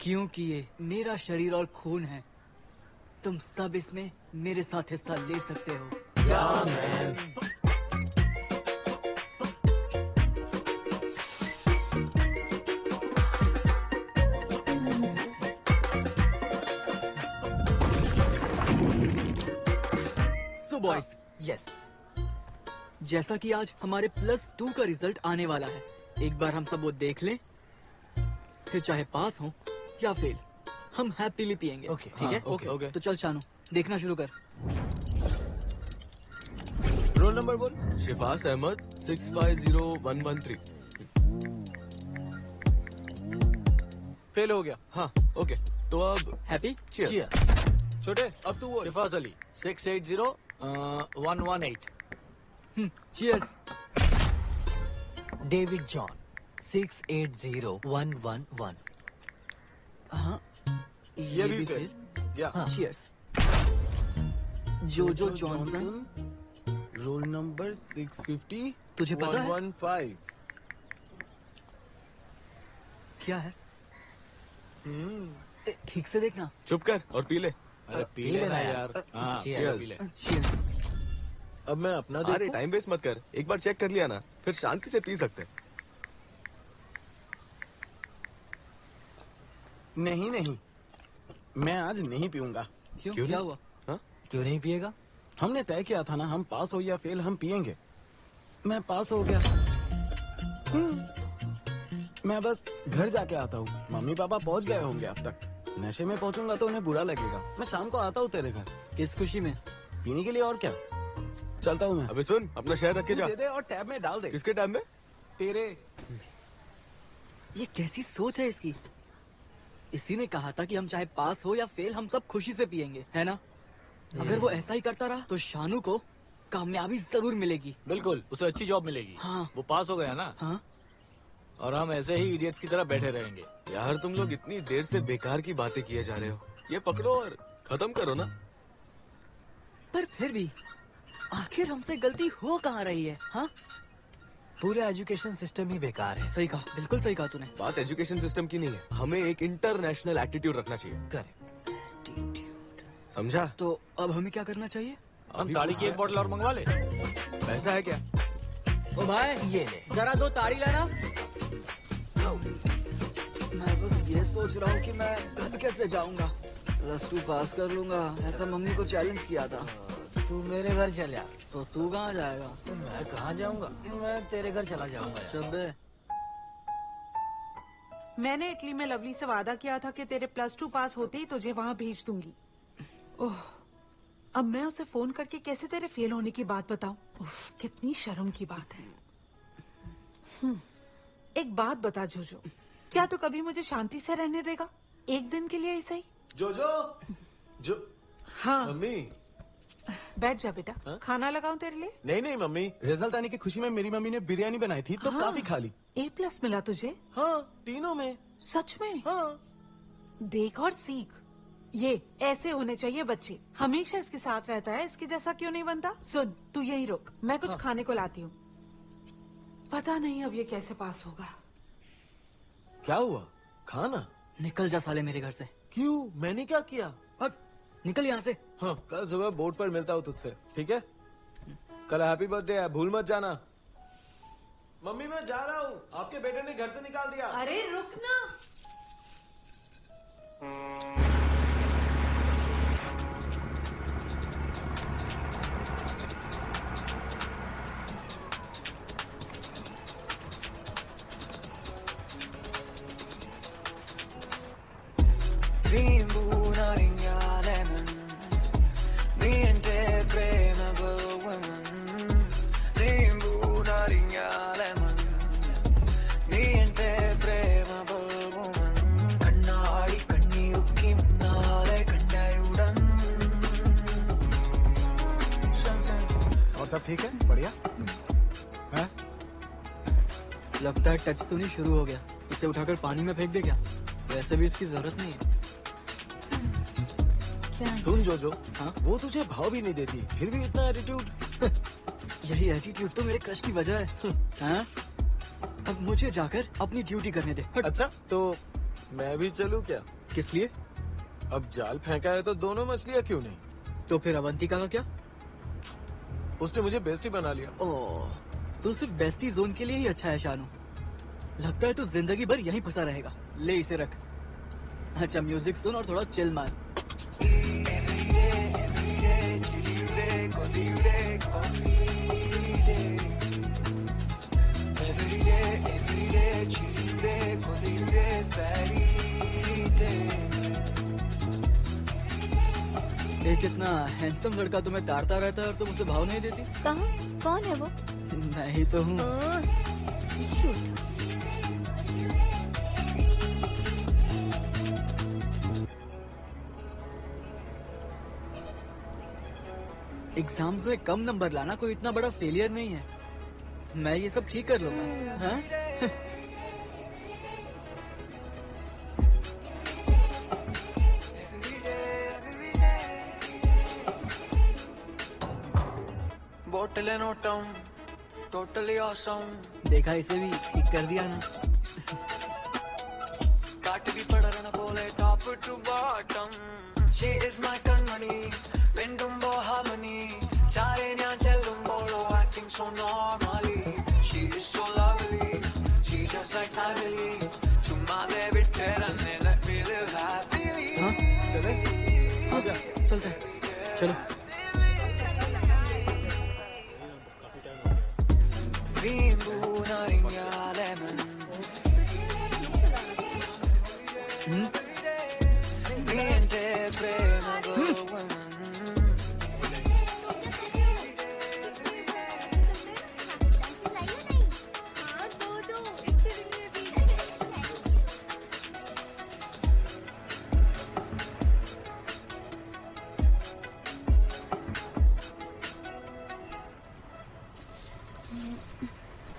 क्योंकि ये मेरा शरीर और खून है। तुम सब इसमें मेरे साथ हिस्सा ले सकते हो। Yeah, man. So boys, Yes. जैसा कि आज हमारे +2 का रिजल्ट आने वाला है, एक बार हम सब वो देख लें, फिर चाहे पास हो या फेल, हम हैप्पीली पिएंगे। Okay. ठीक है? Okay. तो चल शानू, देखना शुरू कर। रोल नंबर बोल। शिफास अहमद 650113। फेल हो गया। हाँ, ओके। तो अब हैप्पी? cheers। छोटे अब तू बोल। शिफास अली 680118। चीयर्स। David John 680111। हाँ, ये भी फेल। या हाँ। चीयर्स। जोजो जॉनसन, रोल नंबर 650। तुझे पता है 115। क्या है? ठीक से देखना। चुप कर और पी ले। अरे पी लेना यार। हाँ Cheers. पी ले। चीयर्स। अब मैं अपना अरे देखूं? टाइम वेस्ट मत कर, एक बार चेक कर लिया ना, फिर शांति से पी सकते हैं। नहीं, मैं आज नहीं पीऊंगा। क्यों? क्यों क्या नहीं? हुआ? क्यों नहीं पिएगा? हमने तय किया था ना, हम पास हो या फेल हम पिएंगे। मैं पास हो गया। मैं बस घर जाके आता हूँ। मम्मी पापा पहुँच गए होंगे अब तक। नशे में पहुँचूंगा तो उन्हें बुरा लगेगा। मैं शाम को आता हूँ तेरे घर किस खुशी में? पीने के लिए। और क्या, चलता हूँ मैं। अबे सुन, अपना शहर रख के जा। दे दे और टैब में डाल दे। किसके टाइम में? तेरे। ये कैसी सोच है इसकी? इसी ने कहा था कि हम चाहे पास हो या फेल हम सब खुशी से पिएंगे, है ना? अगर वो ऐसा ही करता रहा तो शानू को कामयाबी जरूर मिलेगी। बिल्कुल, उसे अच्छी जॉब मिलेगी। हाँ। वो पास हो गया ना, हाँ? और हम ऐसे ही इडियट्स की तरह बैठे रहेंगे। यार तुम लोग इतनी देर से बेकार की बातें किए जा रहे हो, ये पकड़ो और खत्म करो ना। पर फिर भी आखिर हमसे गलती हो कहाँ रही है? हाँ, पूरा एजुकेशन सिस्टम ही बेकार है। सही कहा, बिल्कुल सही कहा तूने। बात एजुकेशन सिस्टम की नहीं है, हमें एक इंटरनेशनल एटीट्यूड रखना चाहिए। करेक्ट। समझा? तो अब हमें क्या करना चाहिए? हम ताड़ी की एक बोतल और मंगवा ले। पैसा है क्या? ओ भाई, ये ले। जरा दो ताड़ी लाना। मैं बस ये सोच रहा हूँ कि मैं घर कैसे जाऊंगा। +2 पास कर लूंगा, ऐसा मम्मी को चैलेंज किया था। तू मेरे घर चल जा। तो तू कहाँ जाएगा? तो मैं कहाँ जाऊंगा? मैं तेरे घर चला जाऊंगा यार। चब्बे। मैंने इटली में लवली से वादा किया था कि तेरे +2 पास होते ही तुझे वहाँ भेज दूंगी। ओह, अब मैं उसे फोन करके कैसे तेरे फेल होने की बात बताऊं? उफ, कितनी शर्म की बात है। एक बात बता जोजो, क्या तू कभी मुझे शांति से रहने देगा? एक दिन के लिए ही सही। जो हाँ, मम्मी। बैठ जा बेटा। हाँ? खाना लगाऊं तेरे लिए? नहीं मम्मी, रिजल्ट आने की खुशी में मेरी मम्मी ने बिरयानी बनाई थी तो हाँ। काफी खा ली। A+ मिला तुझे? हाँ, तीनों में। सच में? हाँ। देख और सीख। ये ऐसे होने चाहिए बच्चे। हमेशा इसके साथ रहता है, इसके जैसा क्यों नहीं बनता? सुन, तू यहीं रुक, मैं कुछ खाने को लाती हूँ। पता नहीं अब ये कैसे पास होगा। क्या हुआ? खाना? निकल जा साले मेरे घर से। क्यों? मैंने क्या किया? हट, निकल यहाँ से। हाँ, कल सुबह बोर्ड पर मिलता हूँ तुझसे, ठीक है? कल हैप्पी बर्थडे है, भूल मत जाना। मम्मी मैं जा रहा हूँ, आपके बेटे ने घर से निकाल दिया। अरे रुक ना। सब ठीक है? बढ़िया है? लगता है टच तो नहीं शुरू हो गया। इसे उठाकर पानी में फेंक दे क्या? वैसे भी इसकी जरूरत नहीं है। सुन जोजो, हाँ? वो तुझे भाव भी नहीं देती, फिर भी इतना एटीट्यूड। यही एटीट्यूड तो मेरे क्रश की वजह है। हाँ? अब मुझे जाकर अपनी ड्यूटी करने दे। हट। अच्छा, तो मैं भी चलूं क्या? किस लिए? अब जाल फेंका है तो दोनों मछलियां क्यों नहीं? तो फिर अवंतिका का क्या? उसने मुझे बेस्टी बना लिया। ओह, तो सिर्फ बेस्टी जोन के लिए ही अच्छा है शानू। लगता है तू जिंदगी भर यहीं फंसा रहेगा। ले इसे रख। अच्छा म्यूजिक सुन और थोड़ा चिल मार। एक इतना हैंडसम लड़का तुम्हें तारता रहता है और तुम उसे भाव नहीं देती? कहाँ? कौन है वो? मैं ही तो हूँ। शूट। एग्जाम्स में कम नंबर लाना कोई इतना बड़ा फेलियर नहीं है। मैं ये सब ठीक कर लूंगा। हाँ? Bottle and no town, totally awesome. देखा, इसे भी ठीक कर दिया ना। काट भी पड़ रहा ना बोले top to bottom. She is my kanmani, pendumbo harmony. Chare nya chellum bolo acting so normally. She is so lovely, she just like family. Chumma de bitte ranne, let me live happily. हाँ, चले? आ जा, चलते हैं। चलो। Rimbu naringa lemon. Niente prema woman.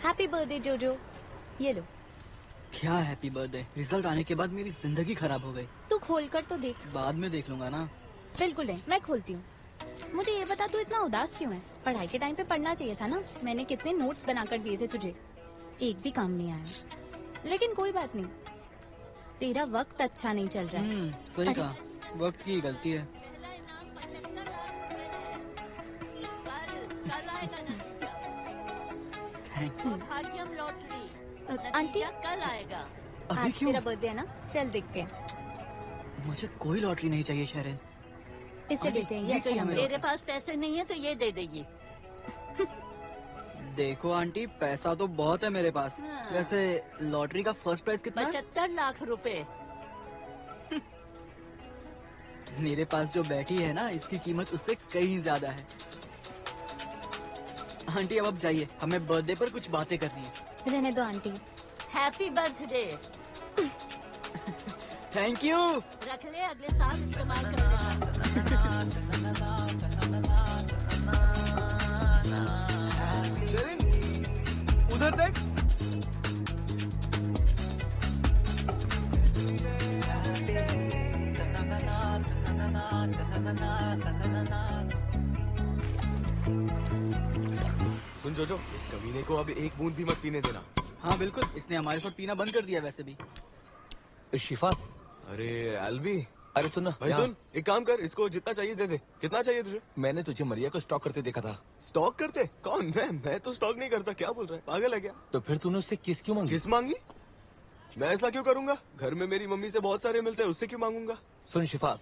Happy birthday जोजो। ये लो। क्या happy birthday? Result आने के बाद मेरी जिंदगी खराब हो गई। तू खोल कर तो देख। बाद में देख लूंगा ना। बिल्कुल नहीं, मैं खोलती हूँ। मुझे ये बता, तू इतना उदास क्यों है? पढ़ाई के टाइम पे पढ़ना चाहिए था ना। मैंने कितने नोट्स बनाकर दिए थे तुझे, एक भी काम नहीं आया। लेकिन कोई बात नहीं, तेरा वक्त अच्छा नहीं चल रहा है। सही अरे। कहा, वक्त की गलती है। Thank you. Bhagyam lottery aunty, कल आएगा। अभी आज क्यों? तेरा बर्थडे है ना, चल देखते हैं। मुझे कोई लॉटरी नहीं चाहिए शरण। इसे आंटी, देते हैं, ये ये अच्छा चाहिए नंबर मेरे है। मेरे पास पैसे नहीं है तो ये दे देगी। देखो आंटी, पैसा तो बहुत है मेरे पास। हाँ। वैसे लॉटरी का फर्स्ट प्राइज कितना है? 75 लाख रुपए। मेरे पास जो बैठी है ना, इसकी कीमत उससे कहीं ज्यादा है। आंटी अब जाइए, हमें बर्थडे पर कुछ बातें करनी है। रहने दो aunty. Happy birthday. Thank you. रख ले, अगले साल इस्तेमाल कर लेना। उधर देख। सुन जोजो, इस कमीने को अब एक बूंद भी मत पीने देना। हाँ बिल्कुल, इसने हमारे साथ पीना बंद कर दिया वैसे भी। शिफा, अरे एल्वी, अरे सुन ना भाई यहाँ। सुन, एक काम कर, इसको जितना चाहिए दे दे। कितना चाहिए तुझे? मैंने तुझे मरिया को स्टॉक करते देखा था। स्टॉक करते? कौन? मैं तो स्टॉक नहीं करता। क्या बोल रहा है, पागल है क्या? तो फिर तूने उससे किस क्यों मांगी? किस मांगी? मैं ऐसा क्यों करूंगा? घर में मेरी मम्मी से बहुत सारे मिलते हैं, उससे क्यों मांगूंगा? सुन शिफा,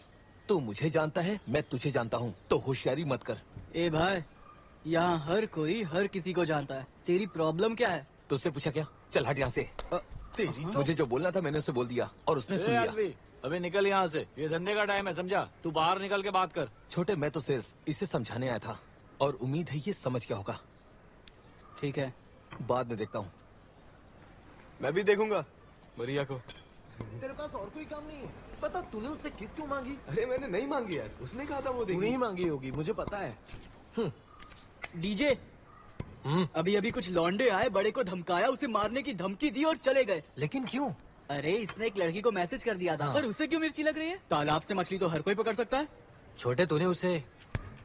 तू मुझे जानता है, मैं तुझे जानता हूँ, तो होशियारी मत कर। ए भाई, यहाँ हर कोई हर किसी को जानता है। तेरी प्रॉब्लम क्या है? तुझसे पूछा क्या? चल हट यहाँ से। तेरी मुझे जो बोलना था मैंने उसे बोल दिया और उसने सुन लिया। अलवी, अबे निकल यहाँ से। ये धंधे का टाइम है, समझा? तू बाहर निकल के बात कर। छोटे, मैं तो सिर्फ इसे समझाने आया था और उम्मीद है ये समझ गया होगा। ठीक है, बाद में देखता हूँ। मैं भी देखूंगा मरिया को। तेरे पास और कोई काम नहीं है? पता तूने उससे किस क्यों मांगी? अरे मैंने नहीं मांगी यार, उसने कहा था वो तूने देगी। ही मांगी होगी, मुझे पता है। डीजे, अभी अभी कुछ लौंडे आए, बड़े को धमकाया, उसे मारने की धमकी दी और चले गए। लेकिन क्यों? अरे इसने एक लड़की को मैसेज कर दिया था। हाँ। पर उसे क्यों मिर्ची लग रही है? तालाब से मछली तो हर कोई पकड़ सकता है। छोटे, तूने उसे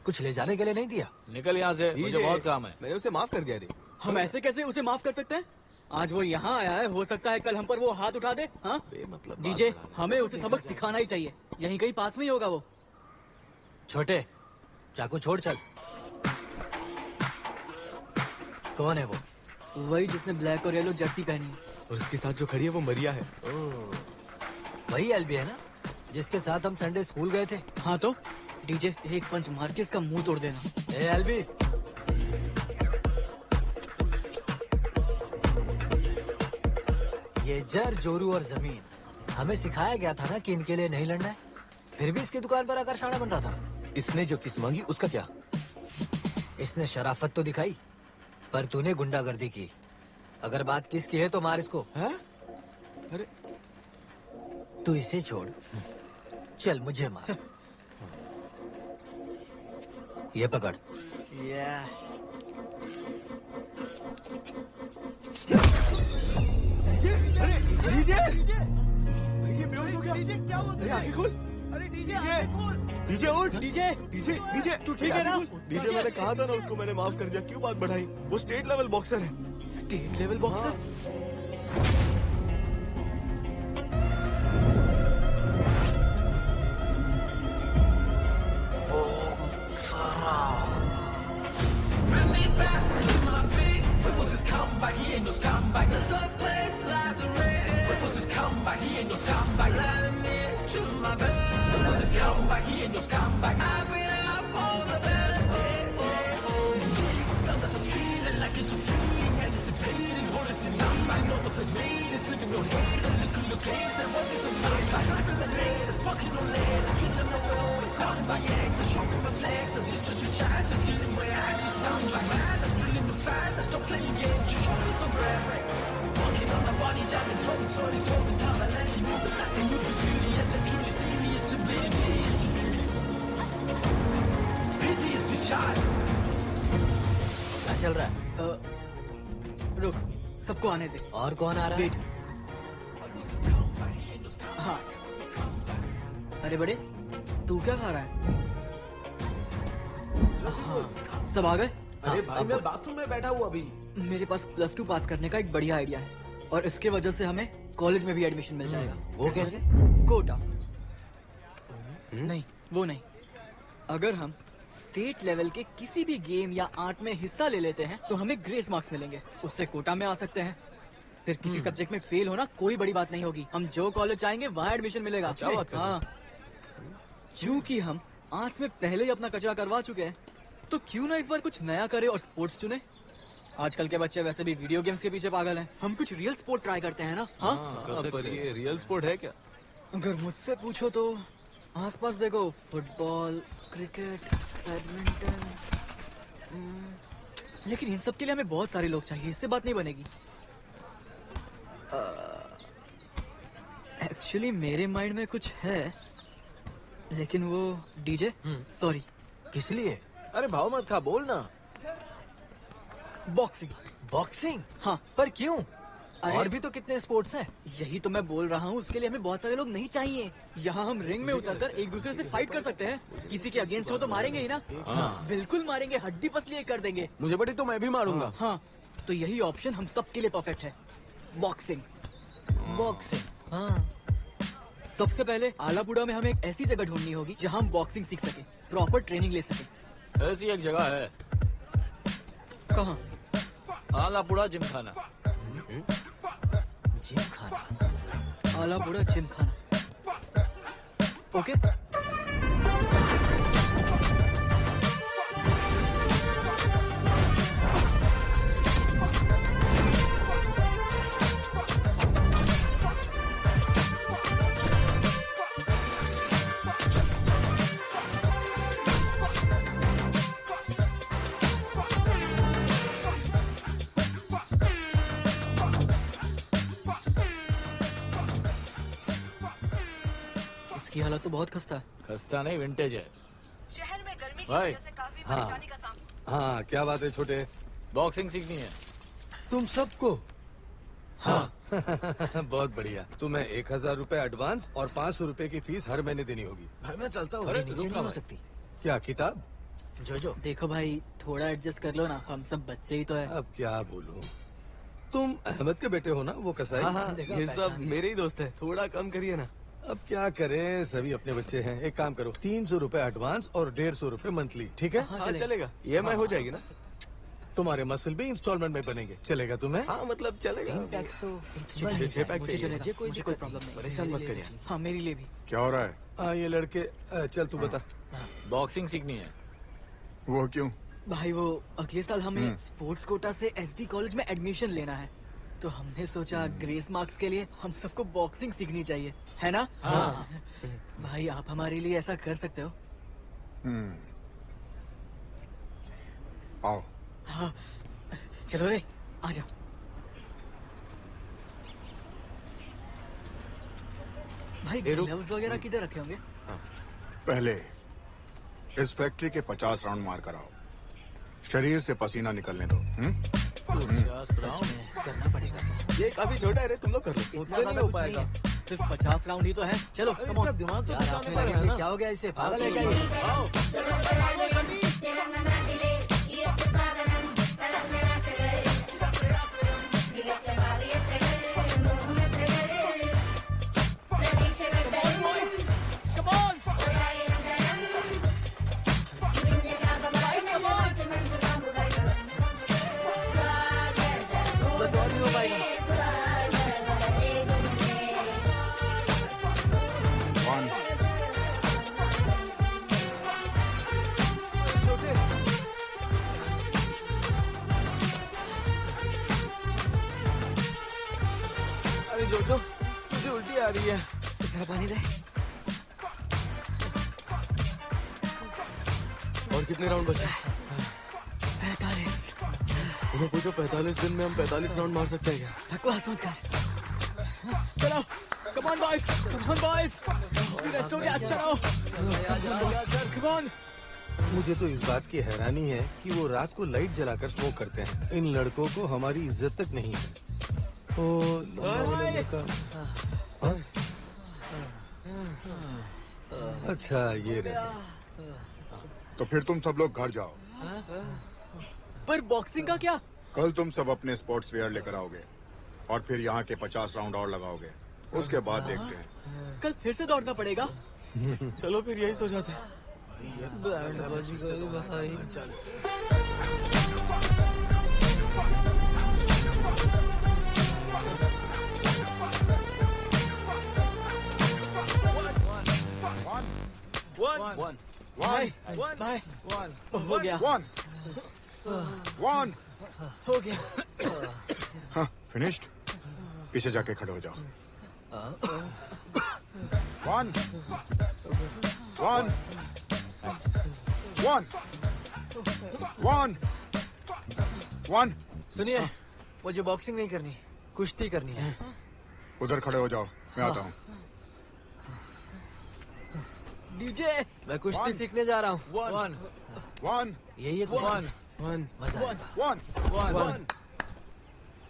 कुछ ले जाने के लिए नहीं दिया? निकल यहाँ से, मुझे बहुत काम है। मैंने उसे माफ कर दिया रे। हम ऐसे कैसे उसे माफ कर सकते हैं? आज वो यहाँ आया है, हो सकता है कल हम पर वो हाथ उठा दे। हाँ मतलब डीजे, हमें उसे सबक सिखाना ही चाहिए। यहीं कहीं पास में ही होगा वो। छोटे, चाकू छोड़ चल। कौन है वो? वही जिसने ब्लैक और येलो जर्सी पहनी है। और उसके साथ जो खड़ी है वो मरिया है। वही एलबी है ना, जिसके साथ हम संडे स्कूल गए थे? हाँ तो डीजे, एक पंच मार के इसका मुंह तोड़ देना। ए एलबी, ये जर, जोरू और जमीन हमें सिखाया गया था ना कि इनके लिए नहीं लड़ना है। फिर भी इसकी दुकान पर आकर शाना बन रहा था। इसने जो किस मांगी उसका क्या? इसने शराफत तो दिखाई, पर तूने गुंडागर्दी की। अगर बात किस की है तो मार इसको। है? अरे तू इसे छोड़, चल मुझे मार। ये पकड़। डीजे उठ। डीजे तू ठीक है ना? डीजे मैंने कहा था ना उसको, मैंने माफ कर दिया, क्यों बात बढ़ाई? वो स्टेट लेवल बॉक्सर है। State level boxer? क्या चल रहा है? रुक, सबको आने दे। और कौन आ रहा है? वेट। हाँ, अरे बड़े, तू क्या खा रहा है? हाँ, सब आ गए? अरे भाई मैं बाथरूम में बैठा हूँ अभी। मेरे पास +2 पास करने का एक बढ़िया आइडिया है, और इसके वजह से हमें कॉलेज में भी एडमिशन मिल जाएगा। वो कैसे? कोटा। नहीं, वो नहीं। अगर हम स्टेट लेवल के किसी भी गेम या आर्ट में हिस्सा ले लेते हैं तो हमें ग्रेस मार्क्स मिलेंगे, उससे कोटा में आ सकते हैं। फिर किसी सब्जेक्ट में फेल होना कोई बड़ी बात नहीं होगी, हम जो कॉलेज चाहेंगे वहाँ एडमिशन मिलेगा। क्या बात कर रहे हैं? हाँ, क्योंकि हम आर्ट्स में पहले ही अपना कचरा करवा चुके हैं, तो क्यों ना इस बार कुछ नया करें और स्पोर्ट्स चुने। आजकल के बच्चे वैसे भी वीडियो गेम्स के पीछे पागल हैं, हम कुछ रियल स्पोर्ट ट्राई करते हैं ना। हाँ, पर ये रियल स्पोर्ट है क्या? अगर मुझसे पूछो तो आसपास देखो, फुटबॉल, क्रिकेट, बैडमिंटन, लेकिन इन सब के लिए हमें बहुत सारे लोग चाहिए, इससे बात नहीं बनेगी। एक्चुअली मेरे माइंड में कुछ है, लेकिन वो डीजे, सॉरी। किस लिए? अरे भाव मत खा, बोल ना। बॉक्सिंग। बॉक्सिंग? हाँ। पर क्यों? अरे- और भी तो कितने स्पोर्ट्स हैं। यही तो मैं बोल रहा हूँ, उसके लिए हमें बहुत सारे लोग नहीं चाहिए। यहाँ हम रिंग में उतरकर एक दूसरे से फाइट कर सकते हैं। किसी के अगेंस्ट हो तो मारेंगे ही ना। हाँ। बिल्कुल मारेंगे, हड्डी पसली कर देंगे। मुझे बड़ी तो मैं भी मारूंगा। हाँ, तो यही ऑप्शन हम सबके लिए परफेक्ट है, बॉक्सिंग। बॉक्सिंग? हाँ। सबसे पहले आलापुड़ा में हमें एक ऐसी जगह ढूंढनी होगी जहाँ हम बॉक्सिंग सीख सके, प्रॉपर ट्रेनिंग ले सके। ऐसी एक जगह है, कहाँ? आलापुड़ा जिमखाना। जिमखाना? आलापुड़ा जिमखाना। ओके। इसकी हालत तो बहुत खस्ता है। खस्ता नहीं, विंटेज है। शहर में गर्मी की भाई। वजह से काफी हाँ। परेशानी का सामना। हाँ, क्या बात है छोटे? बॉक्सिंग सीखनी है। तुम सबको? हाँ। बहुत बढ़िया। तुम्हें 1000 रुपए एडवांस और 500 रुपए की फीस हर महीने देनी होगी। भाई मैं चलता हूँ। अरे नीचे रुक नहीं ना हो भाई। सकती। क्या किताब? जो देखो भाई, थोड़ा एडजस्ट कर लो ना, हम सब बच्चे ही तो है। अब क्या बोलूं? तुम अहमद के बेटे हो ना, वो कसाई? हाँ, ये सब मेरे ही दोस्त है, थोड़ा कम करिए ना। अब क्या करें, सभी अपने बच्चे हैं। एक काम करो, 300 रुपए एडवांस और 150 रुपए मंथली, ठीक है? हाँ चलेगा, EMI हो जाएगी ना? तुम्हारे मसल भी इंस्टॉलमेंट में बनेंगे, चलेगा तुम्हें? हाँ मतलब चलेगा। 3 पैक्स तो मुझे 6 पैक मुझे चाहिए। चलेगा, मुझे कोई प्रॉब्लम नहीं, परेशान मत करिए। हाँ मेरे लिए भी। क्या हो रहा है? हाँ ये लड़के, चल तू बता। बॉक्सिंग सीखनी है। वो क्यों? भाई वो अगले साल हमें स्पोर्ट्स कोटा से SD कॉलेज में एडमिशन लेना है, तो हमने सोचा ग्रेस मार्क्स के लिए हम सबको बॉक्सिंग सीखनी चाहिए, है ना? हाँ। भाई आप हमारे लिए ऐसा कर सकते हो? आओ। हाँ चलो रे, आ जाओ। भाई ग्लव्स वगैरह किधर रखे होंगे? पहले इस फैक्ट्री के 50 राउंड मार कर आओ, शरीर से पसीना निकलने दो। 50 राउंड करना पड़ेगा। ये काफी छोटा है रे, तुम लोग कर लो। इतना ज्यादा हो पाएगा, सिर्फ 50 राउंड ही तो है। चलो कम ऑन। दिमाग तो यार चलाने आपने वाला लगे है ना। क्या हो गया इसे, पागल है क्या ये? आओ। बस और नहीं हो पाएगा। 1 अरे जोजो, मुझे उल्टी आ रही है। इतना पानी दे। और कितने राउंड बचे? 45। उन्हें पूछो 45 दिन में हम 45 राउंड मार सकते हैं क्या? बकवास मत कर। चलो, come on boys, रेस्ट हो गया, चलो। Come on। मुझे तो इस बात की हैरानी है कि वो रात को लाइट जलाकर स्मोक करते हैं। इन लड़कों को हमारी इज्जत तक नहीं है। ओ लड़का। हाँ? अच्छा ये रहे। तो फिर तुम सब लोग घर जाओ। पर बॉक्सिंग का क्या? कल तुम सब अपने स्पोर्ट्स वेयर लेकर आओगे और फिर यहाँ के 50 राउंड और लगाओगे, उसके बाद देखते हैं। कल फिर से दौड़ना पड़ेगा। चलो फिर यही सोचा था। One. बाय हो गया। 1 हो गया। हाँ, फिनिश्ड। पीछे जाके खड़े हो जाओ। 1 सुनिए, मुझे बॉक्सिंग नहीं करनी, कुश्ती करनी है। उधर खड़े हो जाओ, मैं आता हूँ। डीजे, मैं कुश्ती सीखने जा रहा हूँ। 1 यही है कुश्ती। मजा आएगा। 1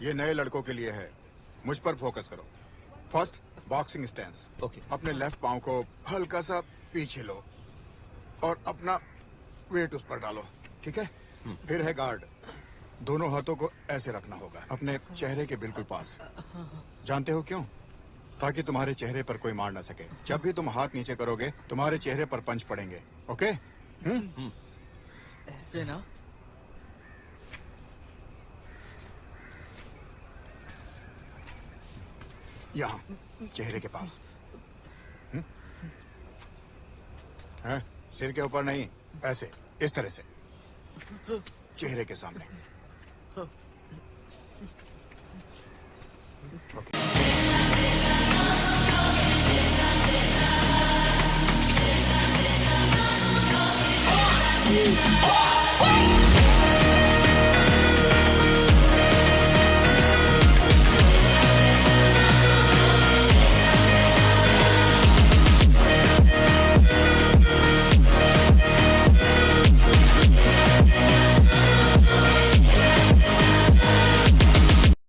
ये नए लड़कों के लिए है, मुझ पर फोकस करो। First boxing stance. ओके। अपने लेफ्ट पांव को हल्का सा पीछे लो और अपना वेट उस पर डालो, ठीक है? फिर है गार्ड। दोनों हाथों को ऐसे रखना होगा, अपने चेहरे के बिल्कुल पास। जानते हो क्यों? ताकि तुम्हारे चेहरे पर कोई मार ना सके। जब भी तुम हाथ नीचे करोगे, तुम्हारे चेहरे पर पंच पड़ेंगे, ओके? ऐसे ना? यहाँ चेहरे के पास। हैं? सिर के ऊपर नहीं, ऐसे, इस तरह से, चेहरे के सामने।